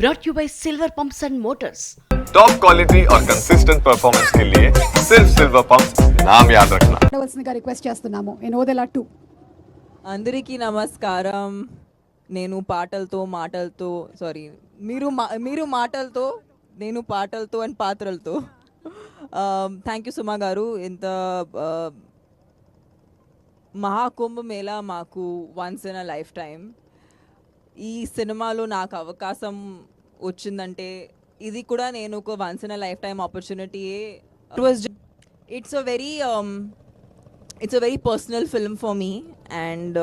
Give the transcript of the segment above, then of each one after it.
brought you by Silver Pumps and Motors. Top quality और consistent performance के लिए सिर्फ सिल्वर पंप्स नाम याद रखना. ఉండవలసిందిగా రిక్వెస్ట్ చేస్తున్నాము ఇన్ ఓదెలా 2. అందరికీ నమస్కారం. నేను పాటలతో మాటలతో మీరు మాటలతో నేను పాటలతో అండ్ పాత్రలతో. థ్యాంక్ యూ సుమా గారు. ఇంత మహాకుంభ మేళా మాకు once in a life time. ఈ సినిమాలో నాకు అవకాశం వచ్చిందంటే ఇది కూడా నేను ఒక once in a life time ఆపర్చునిటీయే. It's a very personal film for me and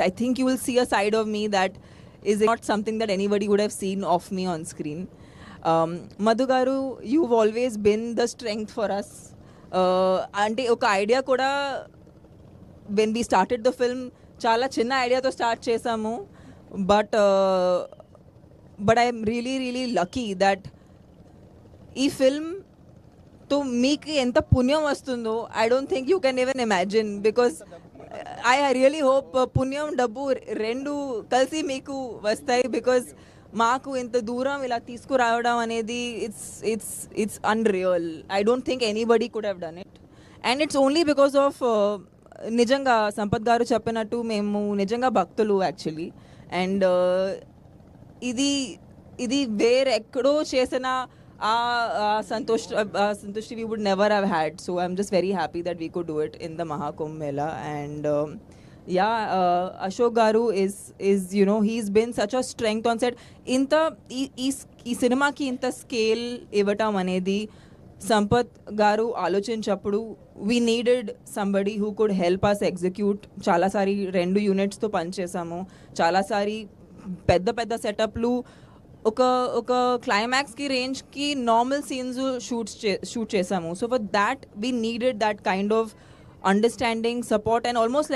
I think you will see a side of me that is not something that anybody would have seen of me on screen. Madhu garu, you've always been the strength for us. Ante oka idea kuda when we started the film chala chinna idea tho start chesamu, but I am really lucky that ee film to meeku enta punyam vastundo I don't think you can even imagine, because I really hope పుణ్యం డబ్బు రెండు కలిసి మీకు వస్తాయి, because మాకు ఇంత దూరం ఇలా తీసుకురావడం అనేది it's unreal. I don't think anybody could have done it, and it's only because of నిజంగా సంపత్ గారు చెప్పినట్టు మేము నిజంగా భక్తులు యాక్చువల్లీ. అండ్ ఇది వేరెక్కడో చేసిన Santoshi we would never have had. So I'm just very happy that we could do it in the Mahakumbh Mela. And Ashok garu is you know, he's been such a strength on set. Inta ee cinema ki inta scale ivatam anedi Sampath garu ఆలోచించప్పుడు we needed somebody who could help us execute. చాలా సారి 2 units తో పని చేసాము, చాలా సారి పెద్ద సెటప్లు ఒక క్లైమాక్స్కి రేంజ్కి normal scenes shoot చేసాము. So for that we needed that kind of understanding, support, and almost